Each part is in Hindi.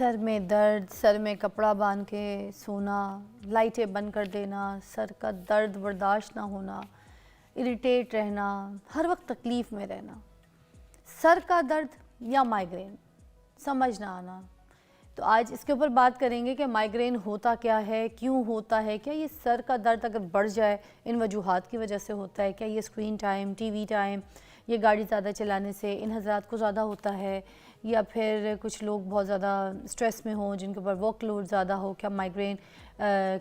सर में दर्द, सर में कपड़ा बांध के सोना, लाइटें बंद कर देना, सर का दर्द बर्दाश्त ना होना, इरिटेट रहना, हर वक्त तकलीफ़ में रहना, सर का दर्द या माइग्रेन, समझ ना आना। तो आज इसके ऊपर बात करेंगे कि माइग्रेन होता क्या है, क्यों होता है, क्या ये सर का दर्द अगर बढ़ जाए इन वजूहात की वजह से होता है, क्या ये स्क्रीन टाइम, टीवी टाइम, ये गाड़ी ज़्यादा चलाने से इन हज़रात को ज़्यादा होता है, या फिर कुछ लोग बहुत ज़्यादा स्ट्रेस में हों, जिनके ऊपर वर्कलोड ज़्यादा हो, क्या माइग्रेन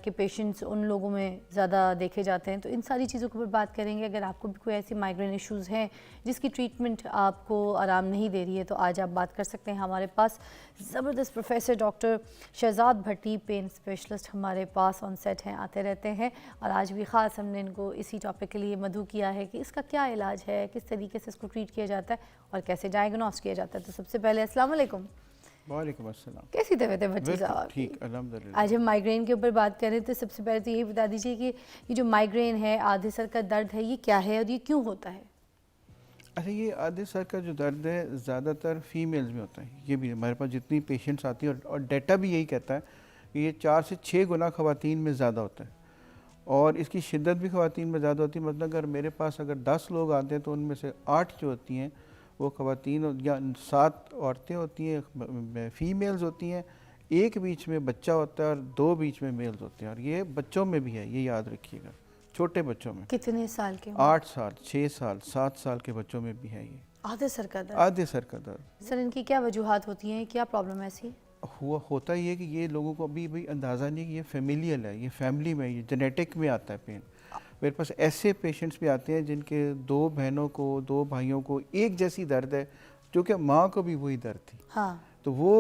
के पेशेंट्स उन लोगों में ज़्यादा देखे जाते हैं। तो इन सारी चीज़ों के ऊपर बात करेंगे। अगर आपको भी कोई ऐसी माइग्रेन इश्यूज़ हैं जिसकी ट्रीटमेंट आपको आराम नहीं दे रही है, तो आज आप बात कर सकते हैं। हमारे पास ज़बरदस्त प्रोफेसर डॉक्टर शहजाद भट्टी, पेन स्पेशलिस्ट हमारे पास ऑन सेट हैं, आते रहते हैं। और आज भी ख़ास हमने इनको इसी टॉपिक के लिए मदऊ किया है कि इसका क्या इलाज है, किस तरीके से इसको ट्रीट किया जाता है और कैसे डायग्नोस किया जाता है। तो सबसे पहले अस्सलाम वालेकुम। वालेकुम अस्सलाम। कैसी तबीयत है बच्ची साहब? ठीक, अल्हम्दुलिल्लाह। आज हम माइग्रेन के ऊपर बात करें तो सबसे पहले तो यही बता दीजिए कि ये जो माइग्रेन है, आधे सर का दर्द है, ये क्या है और ये क्यों होता है? अच्छा, ये आधे सर का जो दर्द है ज़्यादातर फीमेल्स में होता है। ये भी हमारे पास जितनी पेशेंट्स आती हैं और डाटा भी यही कहता है कि ये 4 से 6 गुना ख़वातीन में ज़्यादा होता है और इसकी शिद्दत भी ख़वातीन में ज़्यादा होती है। मतलब अगर मेरे पास अगर 10 लोग आते हैं तो उनमें से 8 जो होती हैं वो ख़वातीन या 7 औरतें होती हैं, फ़ीमेल्स होती हैं, एक बीच में बच्चा होता है और 2 बीच में मेल्स होते हैं। और ये बच्चों में भी है, ये याद रखिएगा, छोटे बच्चों में। कितने साल के? 8 साल, 6 साल, 7 साल के बच्चों में भी है ये आधे सर का दर्द। आधे सर का दर्द। सर इनकी क्या वजूहात होती हैं, क्या प्रॉब्लम है ऐसी? होता ही है कि ये लोगों को अभी भी अंदाज़ा नहीं है कि ये फैमिलियल है, ये फैमिली में, ये जेनेटिक में आता है पेन। मेरे पास ऐसे पेशेंट्स भी आते हैं जिनके 2 बहनों को, 2 भाइयों को एक जैसी दर्द है, जो कि माँ को भी वही दर्द थी। हाँ। तो वो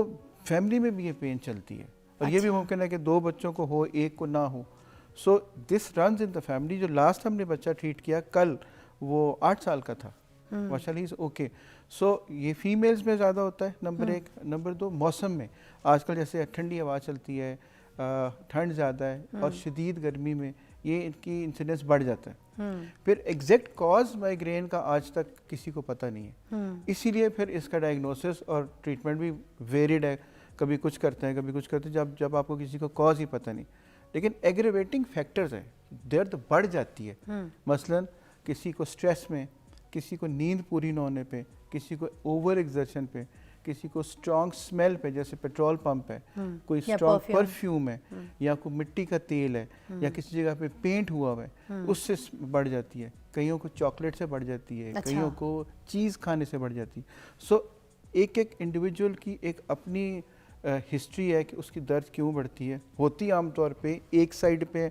फैमिली में भी ये पेन चलती है और ये भी मुमकिन है कि 2 बच्चों को हो, एक को ना हो। So this runs in the family. जो लास्ट हमने बच्चा ट्रीट किया कल, वो 8 साल का था, माशाल्लाह इज ओके। सो ये फीमेल्स में ज़्यादा होता है, नंबर 1। नंबर 2, मौसम में आजकल जैसे ठंडी हवा चलती है, ठंड ज़्यादा है और शदीद गर्मी में ये इनकी इंसिडेंस बढ़ जाता है। फिर एग्जैक्ट कॉज माइग्रेन का आज तक किसी को पता नहीं है, इसीलिए फिर इसका डायग्नोसिस और ट्रीटमेंट भी वेरिड है। कभी कुछ करते हैं, कभी कुछ करते हैं, जब आपको किसी को कॉज ही पता नहीं। लेकिन एग्रेवेटिंग फैक्टर्स हैं, दर्द बढ़ जाती है। मसलन किसी को स्ट्रेस में, किसी को नींद पूरी न होने पे, किसी को ओवर एग्जर्शन पे, किसी को स्ट्रॉन्ग स्मेल पे, जैसे पेट्रोल पंप है, कोई स्ट्रॉन्ग परफ्यूम है, या कोई मिट्टी का तेल है, या किसी जगह पे पेंट हुआ हुआ है, उससे बढ़ जाती है। कईयों को चॉकलेट से बढ़ जाती है, अच्छा। कईयों को चीज़ खाने से बढ़ जाती है। सो एक एक इंडिविजुअल की एक अपनी हिस्ट्री है कि उसकी दर्द क्यों बढ़ती है। होती आमतौर पे एक साइड पे,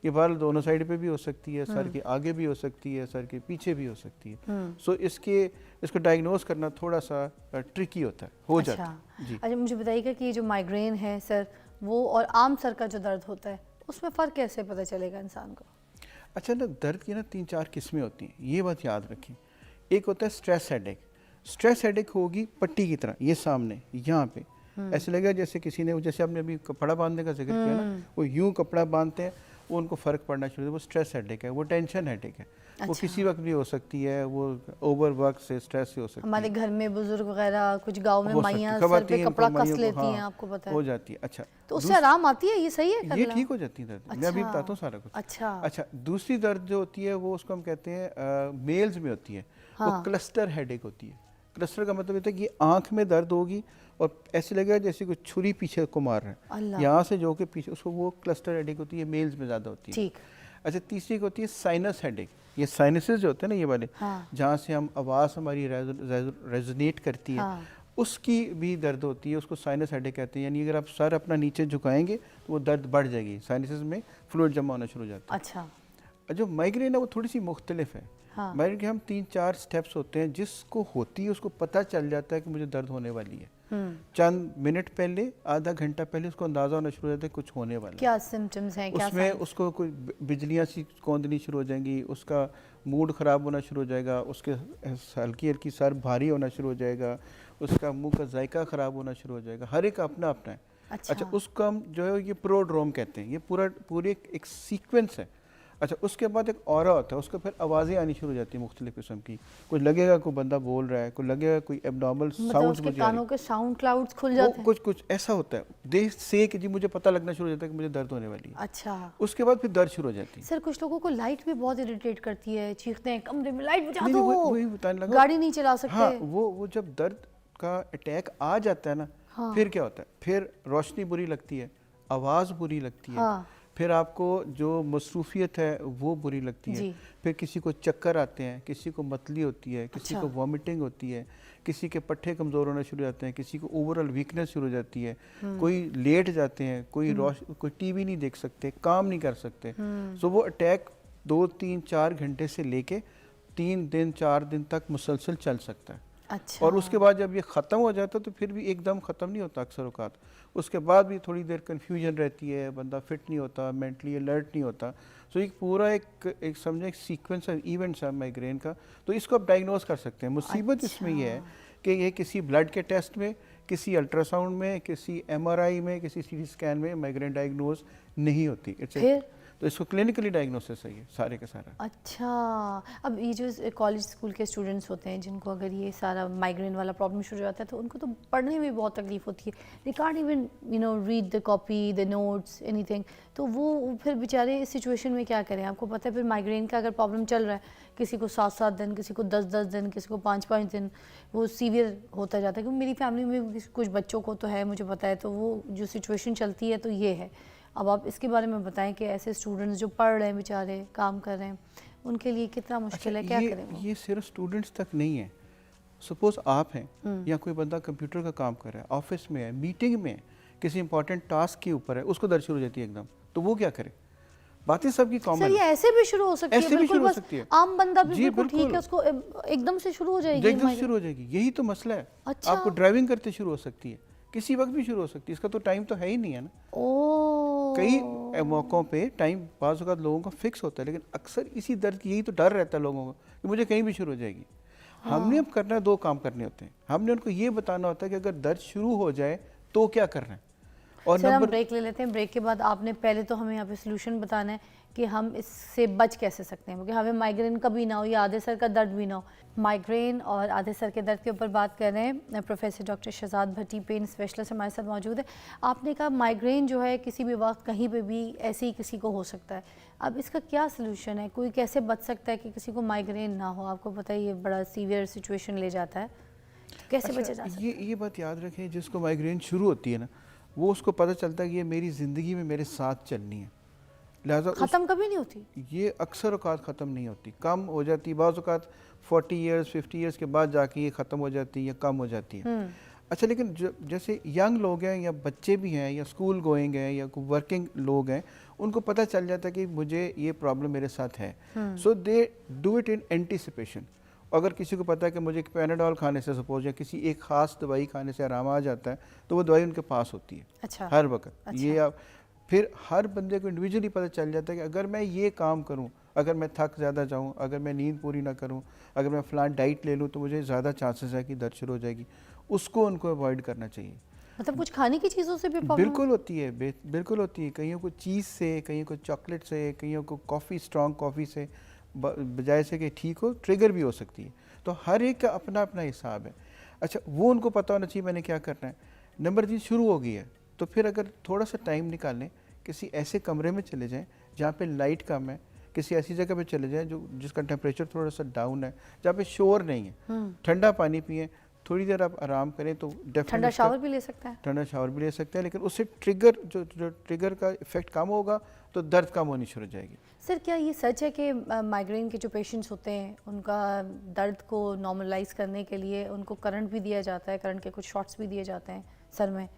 ये बाल दोनों साइड पे भी हो सकती है, सर के आगे भी हो सकती है, सर के पीछे भी हो सकती है। सो इसको डायग्नोस करना थोड़ा सा ट्रिकी होता है, हो जाता है जी। अच्छा, मुझे बताइएगा कि ये जो माइग्रेन है सर, वो और आम सर का जो दर्द होता है, उसमें फ़र्क कैसे पता चलेगा इंसान को? अच्छा ना, दर्द की ना 3-4 किस्में होती हैं, ये बात याद रखें। एक होता है स्ट्रेस हेडेक। स्ट्रेस हेडेक होगी पट्टी की तरह, ये सामने यहाँ पे ऐसे लगेगा जैसे किसी ने, जैसे आपने अभी कपड़ा बांधने का जिक्र किया ना, वो यूं कपड़ा बांधते हैं, वो उनको फ़र्क पड़ना शुरू होता है, वो स्ट्रेस हेडेक है, वो टेंशन हेडेक है। अच्छा। वो किसी वक्त भी हो सकती है, वो ओवर वर्क से, स्ट्रेस से हो सकती है। हमारे घर में बुजुर्ग वगैरह, कुछ गांव में माइयां सर पे कपड़ा कस लेती हैं, आपको पता है, हो जाती है। अच्छा, तो उससे आराम आती है, ये सही है? ये ठीक हो जाती है दर्द। मैं अभी बताता हूँ सारा कुछ। अच्छा, दूसरी दर्द जो होती है वो उसको हम कहते हैं मेल्स में होती है, वो क्लस्टर हेडेक होती है। क्लस्टर का मतलब होता है कि आंख में दर्द होगी और ऐसे लगेगा जैसे कोई छुरी पीछे को मार रहा है, यहाँ से जो के पीछे, उसको वो क्लस्टर हेडेक होती है, मेल्स में ज़्यादा होती है। ठीक। अच्छा, तीसरी होती है साइनस हेडेक। ये साइनसेस जो होते हैं ना, ये वाले, जहाँ से हम आवाज़ हमारी रेजोनेट करती है, उसकी भी दर्द होती है, उसको साइनस हेडेक कहते हैं। यानी अगर आप सर अपना नीचे झुकाएंगे तो वो दर्द बढ़ जाएगी, साइनसेस में फ्लूइड जमा होना शुरू हो जाता है। अच्छा, जो माइग्रेन है वो थोड़ी सी मुख्तलिफ है। माइग्रेन के हम 3-4 स्टेप्स होते हैं, जिसको होती है उसको पता चल जाता है कि मुझे दर्द होने वाली है। चंद मिनट पहले, आधा घंटा पहले उसको अंदाजा होना शुरू हो जाता है कुछ होने वाला है। क्या सिम्टम्स हैं, क्या उसमें उसको कोई बिजलियाँ सी कौंधनी शुरू हो जाएंगी, उसका मूड ख़राब होना शुरू हो जाएगा, उसके हल्की हल्की सर भारी होना शुरू हो जाएगा, उसका मुंह का जायका ख़राब होना शुरू हो जाएगा। हर एक अपना अपना है। अच्छा, उसको हम जो है ये प्रोड्रोम कहते हैं। ये पूरी एक सीक्वेंस है। अच्छा, उसके बाद एक ऑरा होता है, उसको फिर आवाज़ें आनी शुरू हो जाती है मुख्तलिफ किस्म की। कुछ लगेगा कोई बंदा बोल रहा है, कोई लगेगा कोई एबनॉर्मल मतलब साउंड्स उसके मुझे आ रही कानों के साउंड क्लाउड्स खुल वो जाते हैं? कुछ कुछ ऐसा होता है, दे से कि जी मुझे पता लगना शुरू हो जाता है कि मुझे दर्द होने वाली है। अच्छा। उसके बाद फिर दर्द शुरू हो जाती है। सर कुछ लोगों को लाइट भी बहुत इरिटेट करती है, चीखते हैं कमरे में लाइट बुझा नहीं दो, नहीं, वही बताने लगा। गाड़ी नहीं चला सकते। हाँ, वो जब दर्द का अटैक आ जाता है ना, हाँ। फिर क्या होता है, फिर रोशनी बुरी लगती है, आवाज़ बुरी लगती है, हाँ। फिर आपको जो मसरूफियत है वो बुरी लगती है, जी। फिर किसी को चक्कर आते हैं, किसी को मतली होती है, किसी अच्छा। को वॉमिटिंग होती है, किसी के पट्टे कमज़ोर होना शुरू हो जाते हैं, किसी को ओवरऑल वीकनेस शुरू हो जाती है, कोई लेट जाते हैं, कोई टीवी नहीं देख सकते, काम नहीं कर सकते। सो वो अटैक 2-3-4 घंटे से लेके 3 दिन 4 दिन तक मुसलसल चल सकता है। अच्छा। और उसके बाद जब ये ख़त्म हो जाता है तो फिर भी एकदम ख़त्म नहीं होता अक्सर औक़ात, उसके बाद भी थोड़ी देर कन्फ्यूजन रहती है, बंदा फिट नहीं होता, मेंटली अलर्ट नहीं होता। सो एक पूरा एक समझे एक सीक्वेंस है इवेंट्स है माइग्रेन का, तो इसको आप डायग्नोस कर सकते हैं। मुसीबत इसमें ये है कि ये किसी ब्लड के टेस्ट में, किसी अल्ट्रासाउंड में, किसी MRI में, किसी CT स्कैन में माइग्रेन डायग्नोस नहीं होती। फिर? तो इसको क्लिनिकली डायग्नोसिस है ये सारे का सारा। अच्छा। अब ये जो कॉलेज स्कूल के स्टूडेंट्स होते हैं जिनको अगर ये सारा माइग्रेन वाला प्रॉब्लम शुरू हो जाता है तो उनको तो पढ़ने में बहुत तकलीफ होती है, they can't even read the copy, the notes, anything. तो वो फिर बेचारे इस सिचुएशन में क्या करें? आपको पता है फिर माइग्रेन का अगर प्रॉब्लम चल रहा है, किसी को 7-7 दिन, किसी को 10-10 दिन, किसी को 5-5 दिन, वो सीवियर होता जाता है। क्योंकि मेरी फैमिली में भी कुछ बच्चों को तो है, मुझे पता है। तो वो जो सिचुएशन चलती है तो ये है। अब आप इसके बारे में बताएं कि ऐसे स्टूडेंट्स जो पढ़ रहे हैं, बेचारे काम कर रहे हैं, उनके लिए कितना मुश्किल है, क्या करें वो? ये सिर्फ स्टूडेंट्स तक नहीं है। सपोज आप हैं या कोई बंदा कंप्यूटर का काम कर रहा है, ऑफिस में है, मीटिंग में है, किसी इंपॉर्टेंट टास्क के ऊपर है, उसको दर्द शुरू हो जाती है एकदम, तो वो क्या करे? बातें सबकी कॉमन सर ये ऐसे भी शुरू हो सकती है, ऐसे भी बिल्कुल शुरू हो बस सकती है। आम बंदा भी जी, बिल्कुल ठीक है, बिल्कुल। उसको एकदम से शुरू हो जाएगी एकदम migraine। शुरू हो जाएगी, यही तो मसला है। अच्छा। आपको ड्राइविंग करते शुरू हो सकती है, किसी वक्त भी शुरू हो सकती है, इसका तो टाइम तो है ही नहीं है ना। ओह। कई मौक़ों पे टाइम बाज़ औक़ात लोगों का फिक्स होता है, लेकिन अक्सर इसी दर्द की यही तो डर रहता है लोगों को कि मुझे कहीं भी शुरू हो जाएगी। हमने अब करना 2 काम करने होते हैं। हमने उनको ये बताना होता है कि अगर दर्द शुरू हो जाए तो क्या करना है। और सर हम नंबर ब्रेक ले लेते हैं, ब्रेक के बाद आपने पहले तो हमें यहाँ पे सोल्यूशन बताना है कि हम इससे बच कैसे सकते हैं, क्योंकि हमें माइग्रेन कभी ना हो या आधे सर का दर्द भी ना हो। माइग्रेन और आधे सर के दर्द के ऊपर बात कर रहे हैं। प्रोफेसर डॉक्टर शहजाद भट्टी, पेन स्पेशलिस्ट हमारे साथ मौजूद है। आपने कहा माइग्रेन जो है किसी भी वक्त कहीं पे भी ऐसे ही किसी को हो सकता है। अब इसका क्या सोल्यूशन है? कोई कैसे बच सकता है कि किसी को माइग्रेन ना हो? आपको पता है ये बड़ा सीवियर सिचुएशन ले जाता है, तो कैसे बचा जा सकता है? ये बात याद रखें, जिसको माइग्रेन शुरू होती है ना, वो उसको पता चलता है कि ये मेरी ज़िंदगी में मेरे साथ चलनी है, लिहाजा ख़त्म कभी नहीं होती? ये अक्सर औक़ात ख़त्म नहीं होती, कम हो जाती है। बाज़ औक़ात 40 ईयर्स 50 ईयर्स के बाद जाके ये ख़त्म हो जाती है या कम हो जाती है। अच्छा, लेकिन जैसे यंग लोग हैं या बच्चे भी हैं या स्कूल गोइंग हैं या वर्किंग लोग हैं, उनको पता चल जाता है कि मुझे ये प्रॉब्लम मेरे साथ है, so they do it in anticipation. अगर किसी को पता है कि मुझे पैनाडोल खाने से सपोज या किसी एक ख़ास दवाई खाने से आराम आ जाता है, तो वो दवाई उनके पास होती है। अच्छा। हर वक्त। अच्छा। ये आप फिर हर बंदे को इंडिविजुअली पता चल जाता है कि अगर मैं ये काम करूं, अगर मैं थक ज़्यादा जाऊं, अगर मैं नींद पूरी ना करूं, अगर मैं फ़लान डाइट ले लूं, तो मुझे ज़्यादा चांसेस है कि दर्द शुरू हो जाएगी। उसको उनको अवॉइड करना चाहिए। मतलब कुछ खाने की चीज़ों से भी प्रॉब्लम? बिल्कुल होती है, बिल्कुल होती है। कईयों को चीज़ से, कईयों को चॉकलेट से, कईयों को कॉफ़ी, स्ट्रॉन्ग कॉफ़ी से, बजाय से कि ठीक हो, ट्रिगर भी हो सकती है। तो हर एक का अपना अपना हिसाब है। अच्छा, वो उनको पता होना चाहिए मैंने क्या करना है। नंबर 3 शुरू हो गई है, तो फिर अगर थोड़ा सा टाइम निकालें, किसी ऐसे कमरे में चले जाएं जहाँ पे लाइट कम है, किसी ऐसी जगह पे चले जाएं जिसका टेम्परेचर थोड़ा सा डाउन है, जहाँ पे शोर नहीं है, ठंडा पानी पिएं, थोड़ी देर आप आराम करें तो डेफिनेटली ठंडा शावर भी ले सकता है? ठंडा शावर भी ले सकते हैं, लेकिन उससे ट्रिगर जो ट्रिगर का इफेक्ट कम होगा तो दर्द कम होनी शुरू हो जाएगी। सर क्या ये सच है कि माइग्रेन के जो पेशेंट्स होते हैं उनका दर्द को नॉर्मलाइज करने के लिए उनको करंट भी दिया जाता है, करंट के कुछ शॉट्स भी दिए जाते हैं सर में?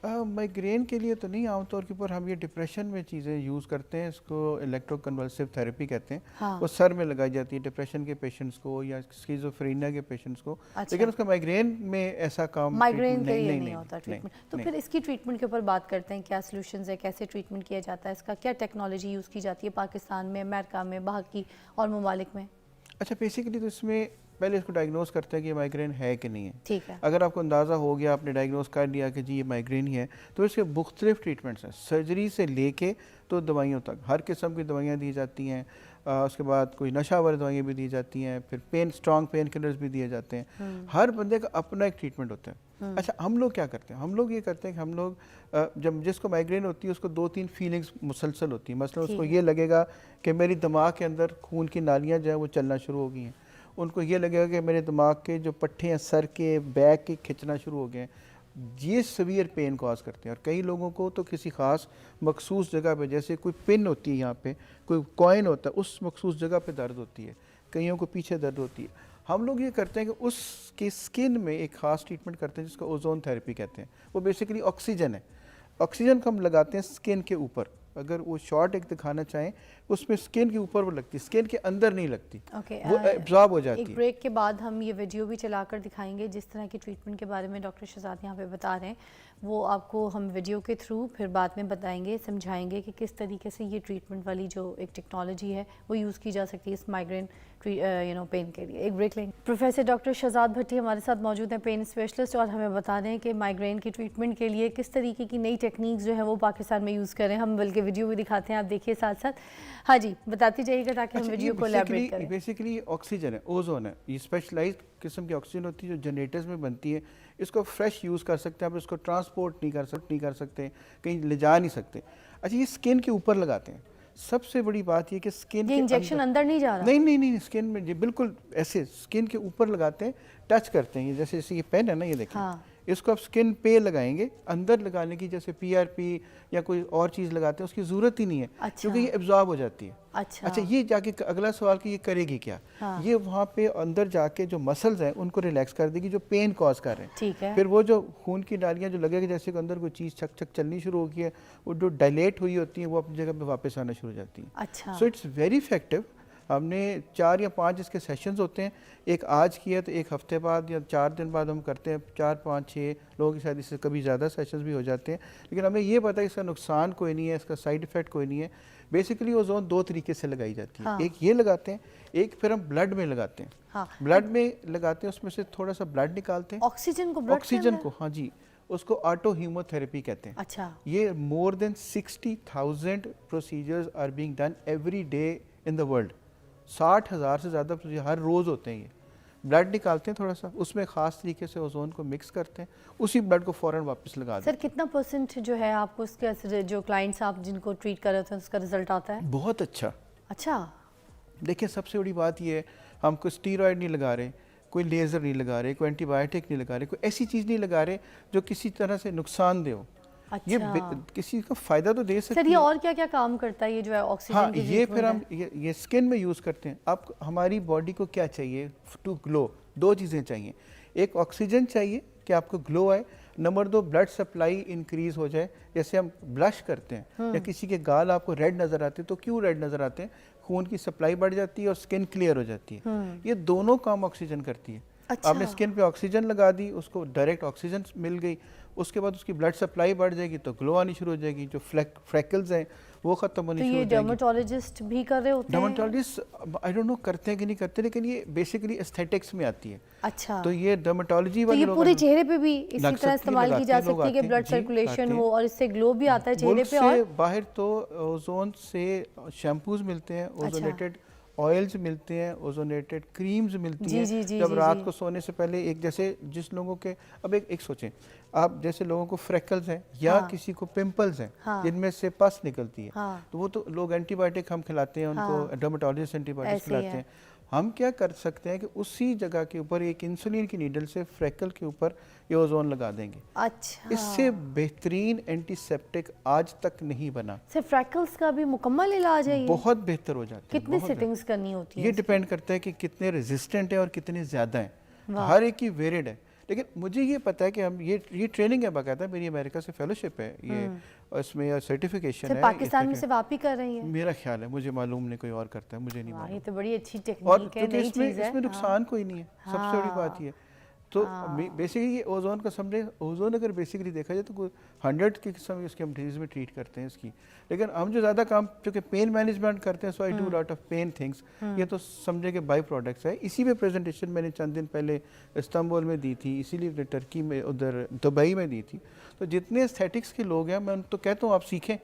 माइग्रेन के लिए तो नहीं, आमतौर के ऊपर हम ये डिप्रेशन में चीज़ें यूज़ करते हैं, इसको इलेक्ट्रोकन्वल्सिव थेरेपी कहते हैं। हाँ। वो सर में लगाई जाती है डिप्रेशन के पेशेंट्स को या स्किज़ोफ्रेनिया के पेशेंट्स को। अच्छा। लेकिन उसका माइग्रेन में ऐसा काम माइग्रेन के लिए नहीं होता ट्रीटमेंट। तो नहीं। फिर इसकी ट्रीटमेंट के ऊपर बात करते हैं, क्या सॉल्यूशंस है, कैसे ट्रीटमेंट किया जाता है, इसका क्या टेक्नोलॉजी यूज़ की जाती है पाकिस्तान में, अमेरिका में, बाहर की और ममालिक में? अच्छा, बेसिकली तो इसमें पहले इसको डायग्नोस करते हैं कि ये माइग्रेन है कि नहीं है। ठीक है। अगर आपको अंदाज़ा हो गया, आपने डायग्नोस कर लिया कि जी ये माइग्रेन ही है, तो इसके मुख्तलिफ ट्रीटमेंट्स हैं, सर्जरी से लेके तो दवाइयों तक, हर किस्म की दवाइयाँ दी जाती हैं। उसके बाद कोई नशावर दवाइयाँ भी दी जाती हैं, फिर स्ट्रॉन्ग पेन किलर्स भी दिए जाते हैं। हर बंदे का अपना एक ट्रीटमेंट होता है। अच्छा, हम लोग क्या करते हैं? हम लोग ये करते हैं कि हम लोग जब जिसको माइग्रेन होती है उसको 2-3 फीलिंग्स मुसलसल होती हैं। मसलन उसको ये लगेगा कि मेरी दिमाग के अंदर खून की नालियाँ जो है वो चलना शुरू हो गई हैं। उनको ये लगेगा कि मेरे दिमाग के जो पट्टे हैं, सर के, बैक के खिंचना शुरू हो गए हैं। ये सीवियर पेन कॉज करते हैं। और कई लोगों को तो किसी ख़ास मखसूस जगह पे, जैसे कोई पिन होती है यहाँ पे, कोई कॉइन होता है, उस मखसूस जगह पे दर्द होती है, कईयों को पीछे दर्द होती है। हम लोग ये करते हैं कि उसकी स्किन में एक ख़ास ट्रीटमेंट करते हैं जिसको ओजोन थेरेपी कहते हैं। वो बेसिकली ऑक्सीजन है। ऑक्सीजन को हम लगाते हैं स्किन के ऊपर। अगर वो शॉट एक दिखाना चाहें, उसमें स्किन के ऊपर वो लगती है, स्किन के अंदर नहीं लगती। वो एब्जॉर्ब हो जाती है। एक ब्रेक के बाद हम ये वीडियो भी चलाकर दिखाएंगे जिस तरह की ट्रीटमेंट के बारे में डॉक्टर शहजाद यहाँ पे बता रहे हैं। वो आपको हम वीडियो के थ्रू फिर बाद में बताएंगे, समझाएंगे कि किस तरीके से ये ट्रीटमेंट वाली जो एक टेक्नोलॉजी है वो यूज़ की जा सकती है इस माइग्रेन पेन के लिए। एक ब्रेक लेंगे। प्रोफेसर डॉक्टर शहजाद भट्टी हमारे साथ मौजूद हैं, पेन स्पेशलिस्ट, और हमें बता रहे हैं कि माइग्रेन की ट्रीटमेंट के लिए किस तरीके की नई टेक्निक्स जो है वो पाकिस्तान में यूज़ करें। हम बल्कि वीडियो भी दिखाते हैं, आप देखिए साथ साथ। हाँ जी, बताती जाइएगा ताकि हम वीडियो को एलैबोरेट करें। बेसिकली ऑक्सीजन है, ओजोन है, ये स्पेशलाइज्ड किस्म की ऑक्सीजन होती है जो जनरेटर्स में बनती है। इसको फ्रेश यूज़ कर सकते हैं आप, इसको ट्रांसपोर्ट नहीं कर सकते, कहीं ले जा नहीं सकते। अच्छा, ये स्किन के ऊपर लगाते हैं। सबसे बड़ी बात ये कि स्किन ये इंजेक्शन अंदर नहीं जा रहा? नहीं, स्किन में ये बिल्कुल ऐसे स्किन के ऊपर लगाते हैं, टच करते हैं। ये जैसे ये पेन है ना, ये देखिए। हाँ। इसको आप स्किन पे लगाएंगे। अंदर लगाने की जैसे PRP या कोई और चीज़ लगाते हैं उसकी ज़रूरत ही नहीं है। अच्छा। क्योंकि ये एब्जॉर्ब हो जाती है। अच्छा, ये जाके अगला सवाल कि ये करेगी क्या? हाँ। ये वहाँ पे अंदर जाके जो मसल्स हैं उनको रिलैक्स कर देगी जो पेन कॉज कर रहे हैं। ठीक है। फिर वो जो खून की नालियाँ जो लगेगी जैसे कि अंदर कोई चीज़ छक चलनी शुरू होगी है, वो जो डायलेट हुई होती है वो अपनी जगह पे वापस आना शुरू हो जाती है। अच्छा। So it's very effective. हमने 4 या 5 इसके सेशंस होते हैं। एक आज किया तो एक हफ्ते बाद या 4 दिन बाद हम करते हैं। 4, 5, 6 लोगों की शायद इससे कभी ज़्यादा सेशंस भी हो जाते हैं। लेकिन हमें ये पता है इसका नुकसान कोई नहीं है, इसका साइड इफ़ेक्ट कोई नहीं है। बेसिकली ओजोन 2 तरीके से लगाई जाती है। हाँ। एक ये लगाते हैं, एक फिर हम ब्लड में लगाते हैं। हाँ। ब्लड में लगाते हैं, उसमें से थोड़ा सा ब्लड निकालते हैं। ऑक्सीजन को हाँ जी, उसको ऑटो हीमोथेरेपी कहते हैं। अच्छा। ये more than 60,000 procedures are being done every day in the world. 60,000 से ज़्यादा हर रोज़ होते हैं। ये ब्लड निकालते हैं थोड़ा सा, उसमें ख़ास तरीके से ओजोन को मिक्स करते हैं, उसी ब्लड को फ़ौरन वापस लगा देते हैं। सर, कितना % जो है आपको उसके जो क्लाइंट्स आप जिनको ट्रीट कर रहे थे उसका रिजल्ट आता है? बहुत अच्छा। अच्छा, देखिए सबसे बड़ी बात ये है, हम कोई स्टीरॉयड नहीं लगा रहे, कोई लेज़र नहीं लगा रहे, कोई एंटीबायोटिक नहीं लगा रहे, कोई ऐसी चीज़ नहीं लगा रहे जो किसी तरह से नुकसानदेह हो। अच्छा। ये किसी को फायदा तो दे सकती है। सर, ये और क्या क्या काम करता है ये जो है ऑक्सीजन? हाँ, ये फिर हम ये स्किन में यूज़ करते हैं। आप हमारी बॉडी को क्या चाहिए टू ग्लो? 2 चीज़ें चाहिए। एक ऑक्सीजन चाहिए कि आपको ग्लो आए, नंबर 2 ब्लड सप्लाई इंक्रीज हो जाए। जैसे हम ब्लश करते हैं या किसी के गाल आपको रेड नज़र आते हैं, तो क्यों रेड नज़र आते हैं? खून की सप्लाई बढ़ जाती है और स्किन क्लियर हो जाती है। ये दोनों काम ऑक्सीजन करती है। अच्छा। आपने स्किन पे ऑक्सीजन लगा दी, उसको डायरेक्ट ऑक्सीजन मिल गई, उसके बाद उसकी ब्लड सप्लाई बढ़ जाएगी तो ग्लो आनी शुरू हो जाएगी, जो फ्रैकल्स हैं वो खत्म होनी शुरू हो जाएंगी। तो ये डर्मेटोलॉजिस्ट भी कर रहे होते हैं? डर्मेटोलॉजिस्ट आई डोंट नो करते हैं कि नहीं करते, लेकिन ये बेसिकली एस्थेटिक्स में आती है। अच्छा। तो ये डर्मेटोलॉजी वाले लोग, तो ये पूरे चेहरे पे भी इसी तरह इस्तेमाल की जा सकती है कि ब्लड सर्कुलेशन हो और इससे ग्लो भी आता है चेहरे पे। और बाहर तो ओजोन से शैम्पूज मिलते हैं, ओजोनेटेड ऑयल्स मिलते हैं, ओजोनेटेड क्रीम्स मिलती हैं। जब रात को सोने से पहले एक जैसे जिस लोगों के अब एक सोचें आप, जैसे लोगों को फ्रेकल्स हैं या किसी को पिंपल्स हैं जिनमें से पस निकलती है, तो वो तो लोग एंटीबायोटिक हम खिलाते हैं उनको, डर्मेटोलॉजिस्ट एंटीबायोटिक खिलाते हैं। हम क्या कर सकते हैं कि उसी जगह के ऊपर एक इंसुलिन की नीडल से फ्रेकल के ऊपर ये ओजोन लगा देंगे। अच्छा। इससे बेहतरीन एंटीसेप्टिक आज तक नहीं बना। सिर्फ फ्रेकल्स का भी मुकम्मल इलाज है ये? बहुत बेहतर हो जाता है। कितनी सेटिंग्स करनी होती है? ये डिपेंड करता है कि कितने रेजिस्टेंट है और कितने ज्यादा हैं। हर एक की वेरिड है। लेकिन मुझे ये पता है कि हम ये ट्रेनिंग है बाकायदा, मेरी अमेरिका से फेलोशिप है ये, इसमें सर्टिफिकेशन है। पाकिस्तान में सिर्फ आप ही कर रही हैं? मेरा ख्याल है, मुझे मालूम नहीं कोई और करता है, मुझे नहीं मालूम। ये तो बड़ी अच्छी टेक्निक है, नई चीज़ है। इसमें नुकसान कोई नहीं है, सबसे बड़ी बात ये। तो बेसिकली ये ओजोन का समझे, ओजोन अगर बेसिकली देखा जाए तो कोई 100 की किस्म इसके हम डिजीज में ट्रीट करते हैं इसकी, लेकिन हम जो ज़्यादा काम चूँकि पेन मैनेजमेंट करते हैं, so I do lot of pain things, ये तो समझे कि बाई प्रोडक्ट्स है। इसी में प्रेजेंटेशन मैंने चंद दिन पहले इस्तांबुल में दी थी, इसीलिए टर्की में, उधर दुबई में दी थी। तो जितने एस्थेटिक्स के लोग हैं मैं उन तो कहता हूँ आप सीखें।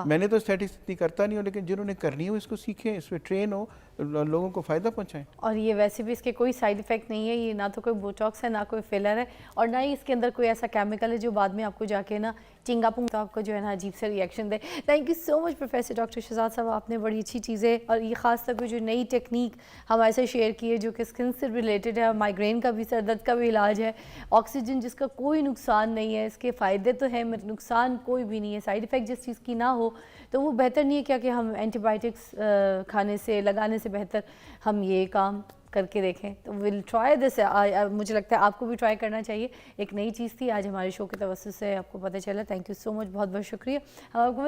मैंने तो एस्थेटिक्स इतनी करता नहीं हूँ, लेकिन जिन्होंने करनी हो इसको सीखें, इसमें ट्रेन हो, लोगों को फ़ायदा पहुँचाएं। और ये वैसे भी इसके कोई साइड इफ़ेक्ट नहीं है, ये ना तो कोई बोटॉक्स है, ना कोई फिलर है, और ना ही इसके अंदर कोई ऐसा केमिकल है जो बाद में आपको जाके ना चिंगापुंग तो आपको जो है ना अजीब से रिएक्शन दे। Thank you so much professor doctor Shahzad साहब, आपने बड़ी अच्छी चीज़ें और ये ख़ास तौर पे जो नई टेक्निक हमारे साथ शेयर की है जो कि स्किन से रिलेटेड है, माइग्रेन का भी, सर दर्द का भी इलाज है, ऑक्सीजन जिसका कोई नुकसान नहीं है, इसके फ़ायदे तो हैं मगर नुकसान कोई भी नहीं है, साइड इफ़ेक्ट जिस चीज़ की ना हो तो वो बेहतर नहीं है क्या कि हम एंटीबायोटिक्स खाने से, लगाने से बेहतर हम ये काम करके देखें। तो विल ट्राई दिस, मुझे लगता है आपको भी ट्राई करना चाहिए। एक नई चीज़ थी, आज हमारे शो की तवज्जो से आपको पता चला। थैंक यू सो मच, बहुत बहुत शुक्रिया। हम आपको